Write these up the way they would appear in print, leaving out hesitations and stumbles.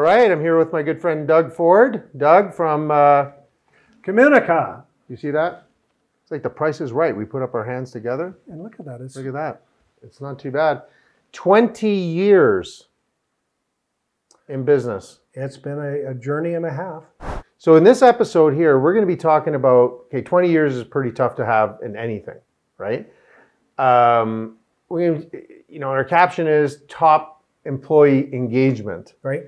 right, I'm here with my good friend Doug Ford. Doug from Communica. You see that? It's like The Price is Right. We put up our hands together. And look at that. Look at that. It's not too bad. 20 years in business. It's been a journey and a half. So in this episode here, we're going to be talking about, 20 years is pretty tough to have in anything, right? Our caption is top employee engagement. Right.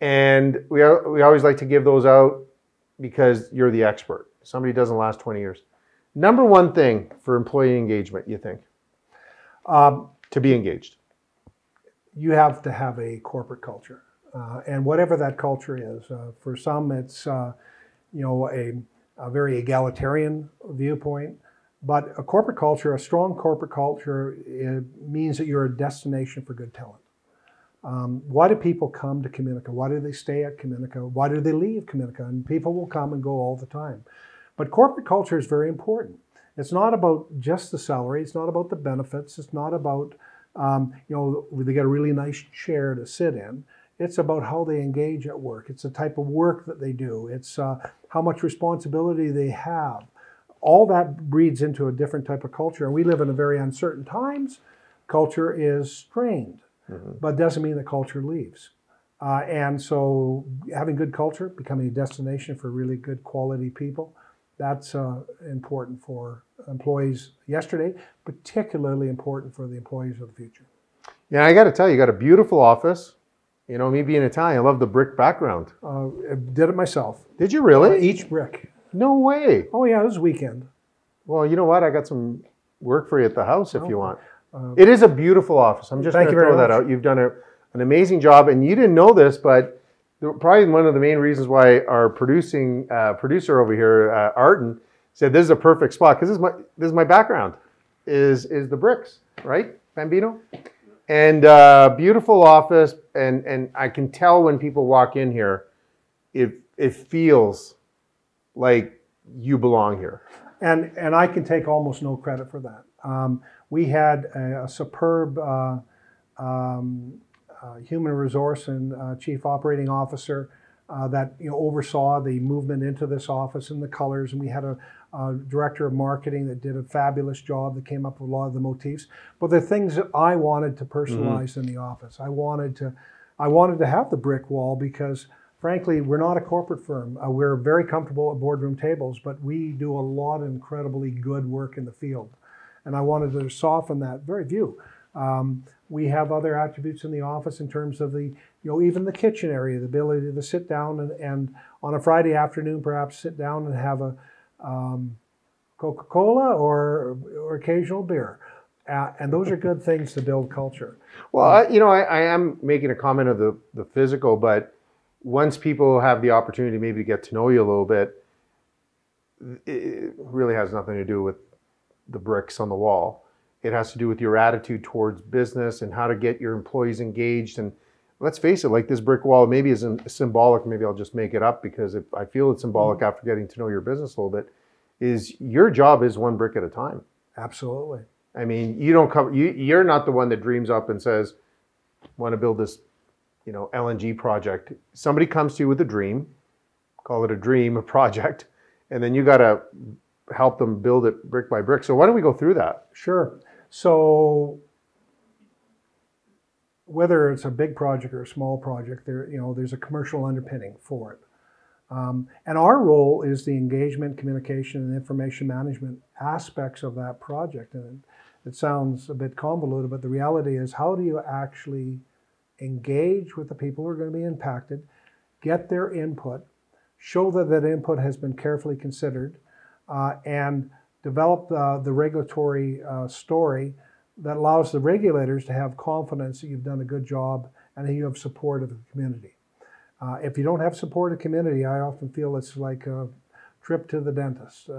And we always like to give those out because you're the expert. Somebody doesn't last 20 years. Number one thing for employee engagement, you think, to be engaged? You have to have a corporate culture. And whatever that culture is, for some it's a very egalitarian viewpoint, but a corporate culture, a strong corporate culture, means that you're a destination for good talent. Why do people come to Communica? Why do they stay at Communica? Why do they leave Communica? And people will come and go all the time. But corporate culture is very important. It's not about just the salary. It's not about the benefits. It's not about, they get a really nice chair to sit in. It's about how they engage at work. It's the type of work that they do. It's how much responsibility they have. All that breeds into a different type of culture. And we live in a very uncertain times. Culture is strained, but doesn't mean that culture leaves. And so having good culture, becoming a destination for really good quality people, that's important for employees yesterday, particularly important for the employees of the future. Yeah, I got to tell you, you got a beautiful office. You know, me being Italian, I love the brick background. I did it myself. Did you really? Each brick. No way. Oh yeah, it was weekend. Well, you know what? I got some work for you at the house if you want. It is a beautiful office. I'm just going to throw that out. You've done an amazing job, and you didn't know this, but probably one of the main reasons why our producer over here, Arden, said this is a perfect spot because this is my background, is the bricks, right, Bambino? And beautiful office, and I can tell when people walk in here, it feels like you belong here. And I can take almost no credit for that. We had a superb human resource and chief operating officer that oversaw the movement into this office and the colors, and we had a director of marketing that did a fabulous job that came up with a lot of the motifs. But the things that I wanted to personalize in the office, I wanted to have the brick wall because, frankly, we're not a corporate firm. We're very comfortable at boardroom tables, but we do a lot of incredibly good work in the field, and I wanted to soften that very view. We have other attributes in the office in terms of the, even the kitchen area, the ability to sit down and on a Friday afternoon, perhaps sit down and have a Coca-Cola or occasional beer. And those are good things to build culture. Well, I am making a comment of the physical, but once people have the opportunity maybe to get to know you a little bit, it really has nothing to do with the bricks on the wall. It has to do with your attitude towards business and how to get your employees engaged. And let's face it, like this brick wall maybe isn't symbolic. Maybe I'll just make it up because I feel it's symbolic after getting to know your business a little bit. Is your job is one brick at a time. Absolutely. I mean, you're not the one that dreams up and says, want to build this, LNG project. Somebody comes to you with a dream, call it a dream, a project, and then you got to help them build it brick by brick. So why don't we go through that? Sure. So whether it's a big project or a small project, there's a commercial underpinning for it. And our role is the engagement, communication, and information management aspects of that project. And it sounds a bit convoluted, but the reality is, how do you actually engage with the people who are going to be impacted, get their input, show that that input has been carefully considered, and develop the regulatory story that allows the regulators to have confidence that you've done a good job and that you have support of the community. If you don't have support of the community, I often feel it's like a trip to the dentist.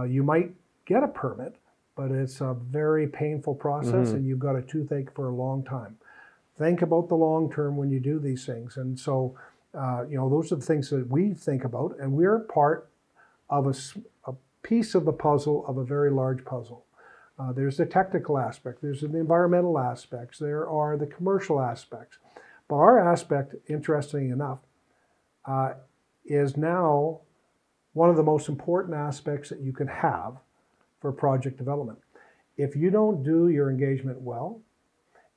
You might get a permit, but it's a very painful process and you've got a toothache for a long time. Think about the long term when you do these things. And so, those are the things that we think about, and we're part of a piece of the puzzle of a very large puzzle. There's the technical aspect, there's the environmental aspects, there are the commercial aspects. But our aspect, interestingly enough, is now one of the most important aspects that you can have for project development. If you don't do your engagement well,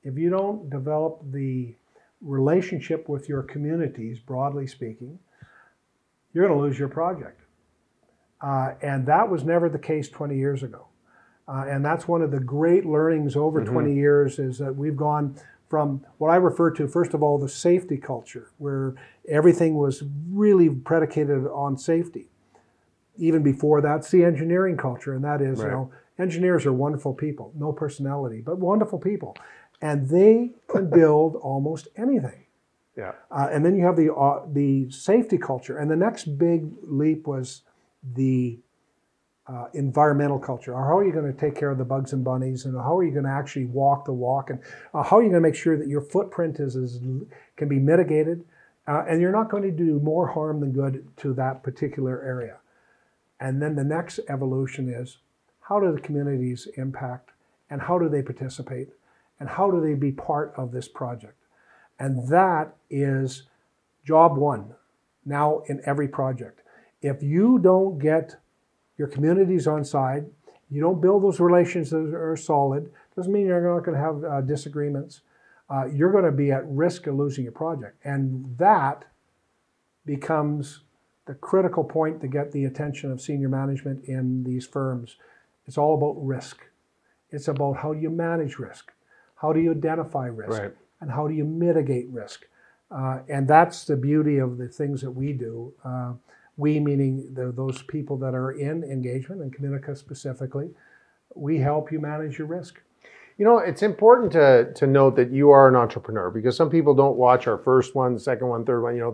if you don't develop the relationship with your communities, broadly speaking, you're going to lose your project. And that was never the case 20 years ago. And that's one of the great learnings over 20 years is that we've gone from what I refer to, first of all, the safety culture, where everything was really predicated on safety. Even before that, it's the engineering culture, and that is, engineers are wonderful people, no personality, but wonderful people. And they can build almost anything. Yeah. And then you have the safety culture. And the next big leap was the environmental culture. How are you going to take care of the bugs and bunnies? And how are you going to actually walk the walk? And how are you going to make sure that your footprint can be mitigated? And you're not going to do more harm than good to that particular area. And then the next evolution is, how do the communities impact? And how do they participate? And how do they be part of this project? And that is job one now in every project. If you don't get your communities on side, you don't build those relations that are solid, doesn't mean you're not going to have disagreements. You're going to be at risk of losing your project. And that becomes the critical point to get the attention of senior management in these firms. It's all about risk. It's about how do you manage risk? How do you identify risk? Right. And how do you mitigate risk? And that's the beauty of the things that we do. We, meaning those people that are in engagement, and Communica specifically, we help you manage your risk. You know, it's important to note that you are an entrepreneur, because some people don't watch our first one, the second one, third one, you know,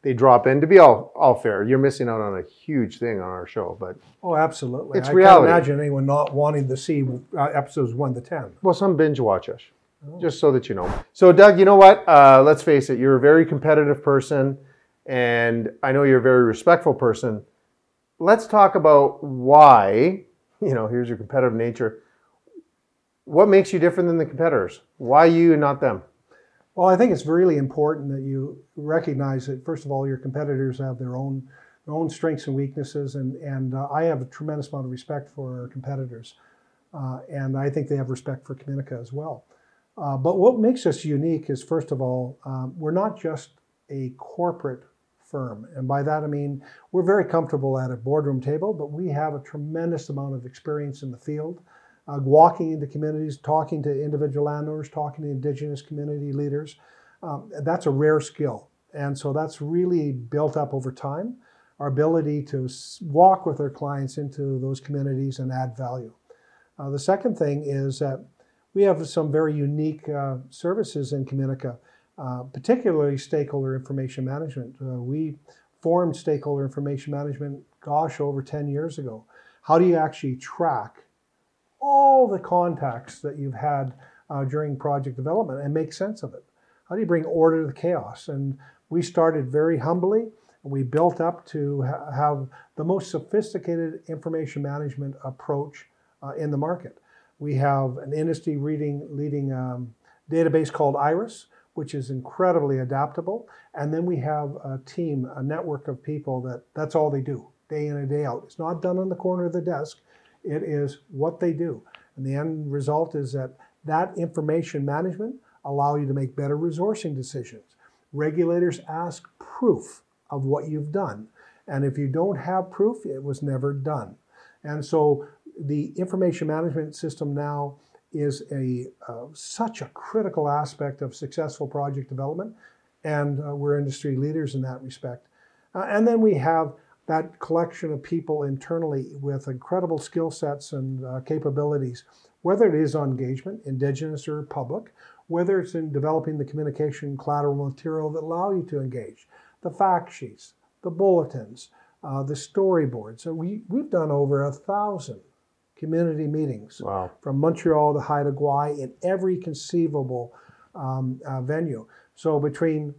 they drop in. To be all fair, you're missing out on a huge thing on our show, but... Oh, absolutely. It's reality. I can't imagine anyone not wanting to see episodes 1 to 10. Well, some binge watch us, just so that you know. So Doug, you know what? Let's face it, you're a very competitive person, and I know you're a very respectful person. Let's talk about why, you know, here's your competitive nature. What makes you different than the competitors? Why you and not them? Well, I think it's really important that you recognize that, first of all, your competitors have their own strengths and weaknesses, and I have a tremendous amount of respect for our competitors, and I think they have respect for Communica as well. But what makes us unique is, first of all, we're not just a corporate firm, and by that I mean we're very comfortable at a boardroom table, but we have a tremendous amount of experience in the field, walking into communities, talking to individual landowners, talking to Indigenous community leaders. That's a rare skill, and so that's really built up over time, our ability to walk with our clients into those communities and add value. The second thing is that we have some very unique services in Communica, particularly stakeholder information management. We formed stakeholder information management, gosh, over 10 years ago. How do you actually track all the contacts that you've had during project development and make sense of it? How do you bring order to the chaos? And we started very humbly, and we built up to have the most sophisticated information management approach in the market. We have an industry leading database called Iris, which is incredibly adaptable. And then we have a team, a network of people that's all they do, day in and day out. It's not done on the corner of the desk. It is what they do. And the end result is that information management allow you to make better resourcing decisions. Regulators ask proof of what you've done. And if you don't have proof, it was never done. And so the information management system now is such a critical aspect of successful project development, and we're industry leaders in that respect. And then we have that collection of people internally with incredible skill sets and capabilities, whether it is on engagement, Indigenous or public, whether it's in developing the communication collateral material that allow you to engage, the fact sheets, the bulletins, the storyboards. So we've done over 1,000 community meetings. Wow. From Montreal to Haida Gwaii in every conceivable venue. So between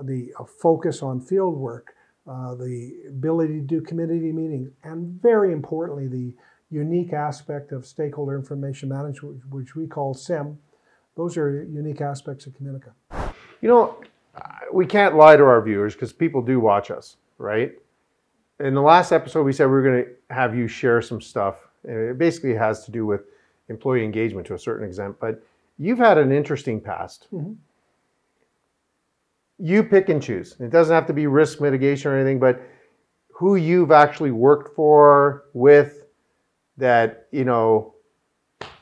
the focus on field work, the ability to do community meetings, and very importantly, the unique aspect of stakeholder information management, which we call SIM, those are unique aspects of Communica. You know, we can't lie to our viewers because people do watch us, right? In the last episode, we said we were going to have you share some stuff. It basically has to do with employee engagement to a certain extent, but you've had an interesting past. Mm-hmm. You pick and choose. It doesn't have to be risk mitigation or anything, but who you've actually worked for, with, that, you know,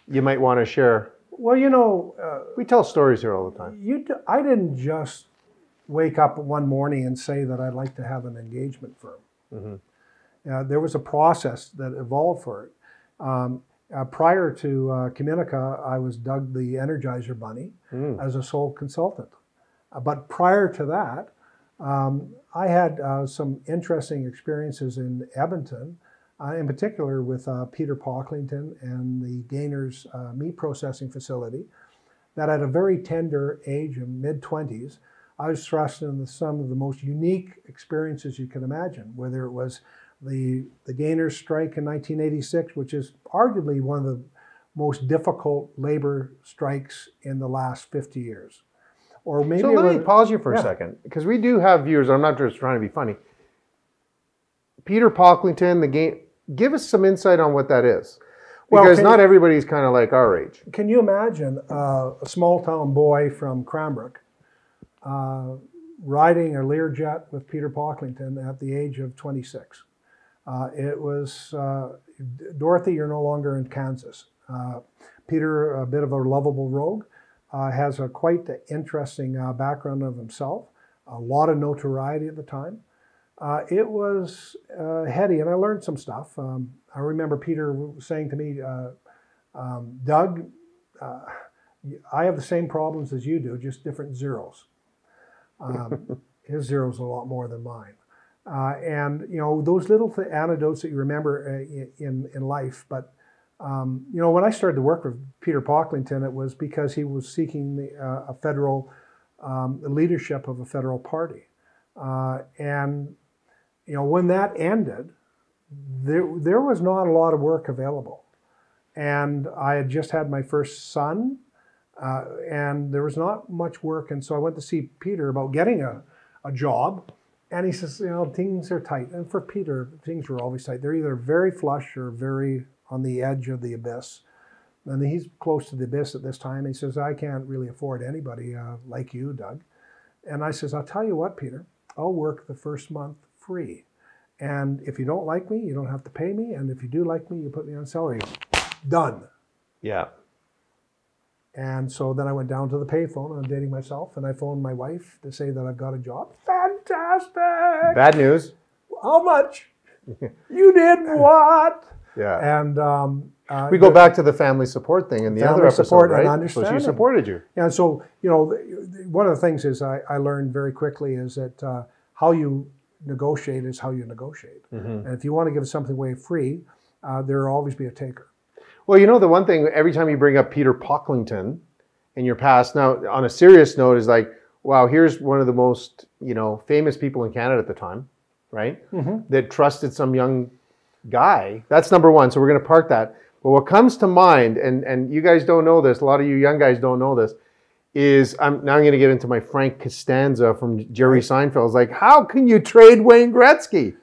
you might want to share. Well, you know, we tell stories here all the time. I didn't just wake up one morning and say that I'd like to have an engagement firm. Mm-hmm. There was a process that evolved for it. Prior to Communica, I was Doug the Energizer Bunny as a sole consultant. But prior to that, I had some interesting experiences in Edmonton, in particular with Peter POCKLINGTON and the Gainers meat processing facility, that at a very tender age of mid-20s, I was thrust into some of the most unique experiences you can imagine, whether it was the Gainers strike in 1986, which is arguably one of the most difficult labor strikes in the last 50 years. Or maybe so let me pause you for a second, because we do have viewers. I'm not just trying to be funny. Peter POCKLINGTON, give us some insight on what that is. Because not everybody's kind of like our age. Can you imagine a small town boy from Cranbrook riding a Learjet with Peter POCKLINGTON at the age of 26? It was, Dorothy, you're no longer in Kansas. Peter, a bit of a lovable rogue, has a quite interesting background of himself, a lot of notoriety at the time. It was heady, and I learned some stuff. I remember Peter saying to me, Doug, I have the same problems as you do, just different zeros. His zeros are a lot more than mine. And, you know, those little anecdotes that you remember in life. But, you know, when I started to work with Peter POCKLINGTON, it was because he was seeking a federal leadership of a federal party. And, you know, when that ended, there was not a lot of work available. And I had just had my first son, and there was not much work. And so I went to see Peter about getting a job. And he says, you know, things are tight. And for Peter, things were always tight. They're either very flush or very on the edge of the abyss. And he's close to the abyss at this time. He says, I can't really afford anybody like you, Doug. And I says, I'll tell you what, Peter, I'll work the first month free. And if you don't like me, you don't have to pay me. And if you do like me, you put me on salary. Done. Yeah. And so then I went down to the payphone. I'm dating myself, and I phoned my wife to say that I've got a job. Fantastic. Bad news. How much? You did what? Yeah. And we go back to the family support thing in the other episode, support right? And understanding. So she supported you. And so, you know, one of the things is I learned very quickly is that how you negotiate is how you negotiate. Mm-hmm. And if you want to give something away free, there will always be a taker. Well, you know, the one thing, every time you bring up Peter POCKLINGTON in your past, now on a serious note, is like, wow, here's one of the most, you know, famous people in Canada at the time, right? Mm-hmm. That trusted some young guy. That's number one. So we're going to park that. But what comes to mind, and you guys don't know this, a lot of you young guys don't know this, is I'm going to get into my Frank Costanza from Jerry Seinfeld. It's like, how can you trade Wayne Gretzky?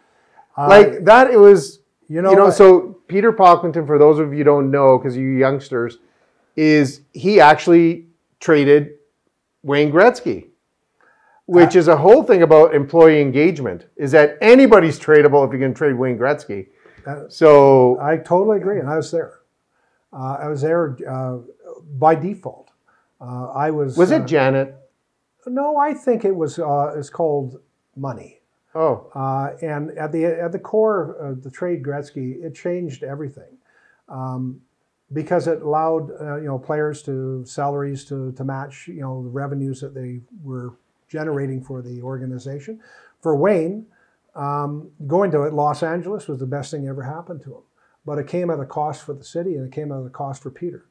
Like that, it was... You know, so Peter POCKLINGTON, for those of you who don't know, because you youngsters, is he actually traded Wayne Gretzky, which is a whole thing about employee engagement, is that anybody's tradable if you can trade Wayne Gretzky. So I totally agree, and I was there. I was there by default. Was it Janet? No, I think it was. It's called money. Oh, and at the core of the trade Gretzky, it changed everything, because it allowed you know, players to salaries to match, you know, the revenues that they were generating for the organization. For Wayne, going to Los Angeles was the best thing that ever happened to him, but it came at a cost for the city, and it came at a cost for Peter.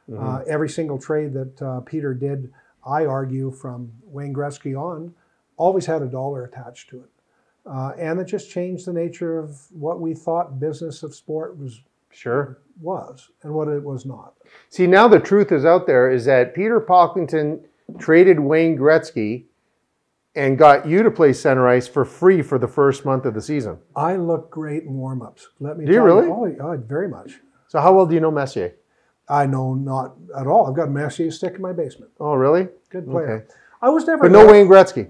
Mm-hmm. Every single trade that Peter did, I argue, from Wayne Gretzky on, always had a dollar attached to it. And it just changed the nature of what we thought business of sport was and what it was not. See, now the truth is out there is that Peter POCKLINGTON traded Wayne Gretzky and got you to play center ice for free for the first month of the season. I look great in warm-ups. Let me do you really? Oh, very much. So how well do you know Messier? I know not at all. I've got a Messier stick in my basement. Oh, really? Good player. Okay. I was never. But no Wayne Gretzky?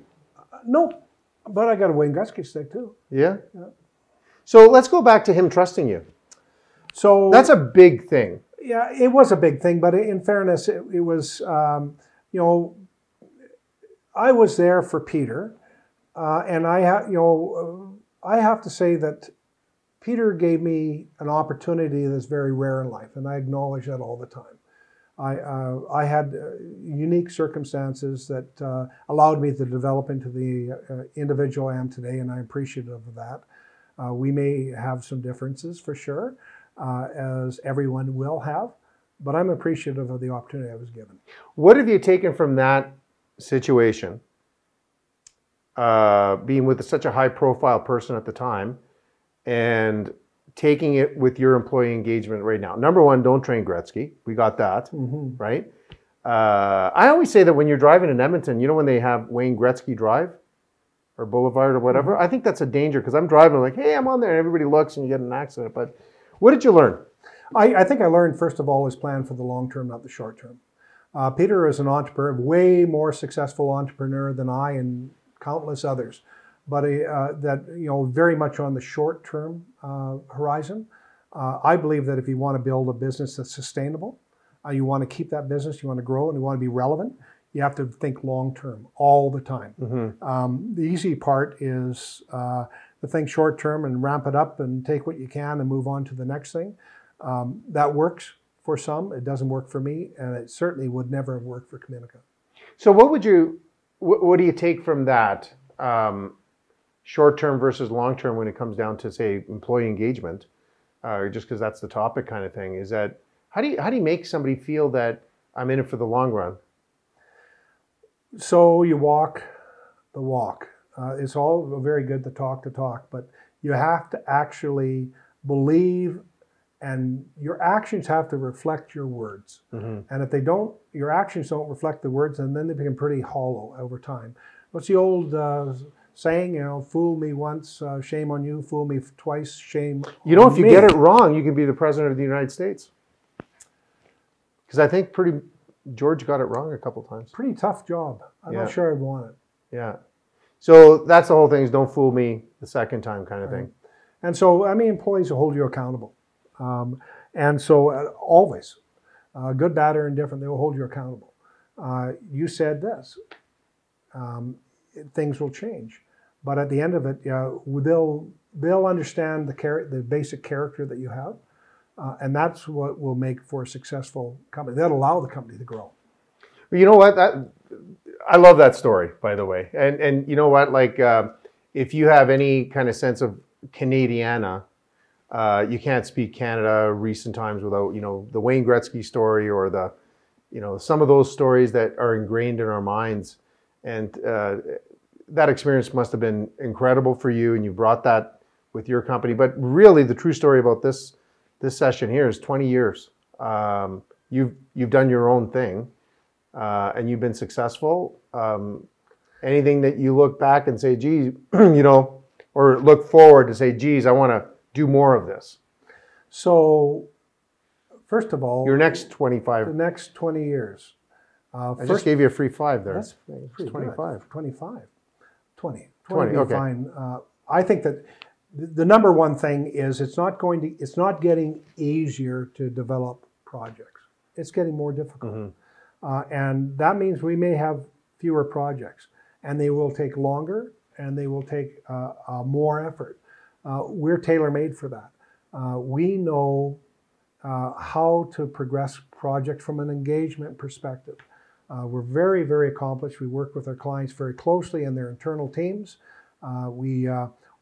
No, but I got a Wayne Gretzky stick too. Yeah? So let's go back to him trusting you. So that's a big thing. Yeah, it was a big thing, but in fairness, it was, you know, I was there for Peter, and I have to say that Peter gave me an opportunity that's very rare in life, and I acknowledge that all the time. I had unique circumstances that allowed me to develop into the individual I am today, and I'm appreciative of that. We may have some differences for sure, as everyone will have, but I'm appreciative of the opportunity I was given. What have you taken from that situation, being with such a high-profile person at the time, and taking it with your employee engagement right now? Number one, don't train Gretzky. We got that, right? I always say that when you're driving in Edmonton, you know when they have Wayne Gretzky Drive or Boulevard or whatever, I think that's a danger because I'm driving like, hey, I'm on there, and everybody looks and you get in an accident. But what did you learn? I think I learned, first of all, is plan for the long term, not the short term. Peter is an entrepreneur, way more successful entrepreneur than I and countless others, but that, you know, very much on the short term horizon. I believe that if you want to build a business that's sustainable, you want to keep that business, you want to grow, and you want to be relevant, you have to think long term all the time. The easy part is to think short term and ramp it up and take what you can and move on to the next thing. That works for some. It doesn't work for me, and it certainly would never have worked for Communica. So what do you take from that short term versus long term when it comes down to, say, employee engagement? Just because that's the topic kind of thing. Is that how do you make somebody feel that I'm in it for the long run? So you walk the walk. It's all very good to talk, but you have to actually believe, and your actions have to reflect your words. And if they don't, your actions don't reflect the words, and then they become pretty hollow over time. What's the old saying? You know, fool me once, shame on you. Fool me twice, shame on me. You know, if you get it wrong, you can be the president of the United States. Because I think George got it wrong a couple times. Pretty tough job. I'm not sure I'd want it. Yeah. So that's the whole thing, is don't fool me the second time kind of thing. And so, I mean, employees will hold you accountable. And so always, good, bad, or indifferent, they will hold you accountable. You said this, things will change. But at the end of it, they'll understand the basic character that you have. And that's what will make for a successful company. That'll allow the company to grow. You know what? I love that story, by the way. And you know what? Like, if you have any kind of sense of Canadiana, you can't speak Canada recent times without, you know, the Wayne Gretzky story or the, you know, some of those stories that are ingrained in our minds. And that experience must have been incredible for you, and you brought that with your company. But really, the true story about this session here is 20 years. You've done your own thing, and you've been successful. Anything that you look back and say, geez, you know, or look forward to say, geez, I want to do more of this? So, first of all, your next 25. The next 20 years. I just gave you a free 5 there. That's pretty 25. Good. 25. 20. 20, okay. Fine. I think that the number one thing is it's not getting easier to develop projects. It's getting more difficult. And that means we may have fewer projects, and they will take longer, and they will take more effort. We're tailor-made for that. We know how to progress projects from an engagement perspective. We're very, very accomplished. We work with our clients very closely and their internal teams. We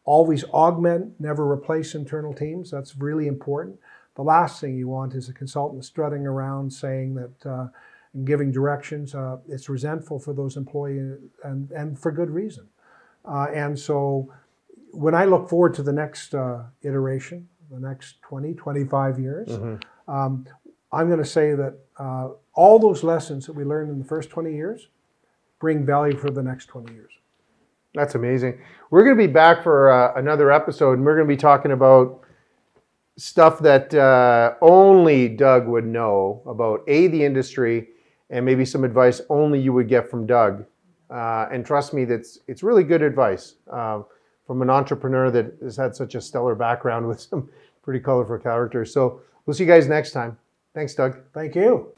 always augment, never replace internal teams. That's really important. The last thing you want is a consultant strutting around saying that and giving directions. It's resentful for those employees, and for good reason. And so when I look forward to the next iteration, the next 20, 25 years, I'm going to say that all those lessons that we learned in the first 20 years bring value for the next 20 years. That's amazing. We're going to be back for another episode, and we're going to be talking about stuff that only Doug would know about, the industry, and maybe some advice only you would get from Doug. And trust me, it's really good advice from an entrepreneur that has had such a stellar background with some pretty colorful characters. So we'll see you guys next time. Thanks, Doug. Thank you.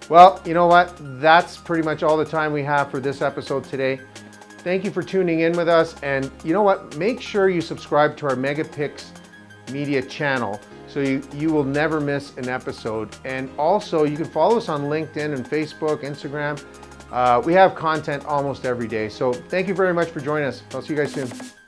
Well, you know what? That's pretty much all the time we have for this episode today. Thank you for tuning in with us. And you know what? Make sure you subscribe to our MegaPixx Media channel so you will never miss an episode. And also, you can follow us on LinkedIn and Facebook, Instagram. We have content almost every day. So thank you very much for joining us. I'll see you guys soon.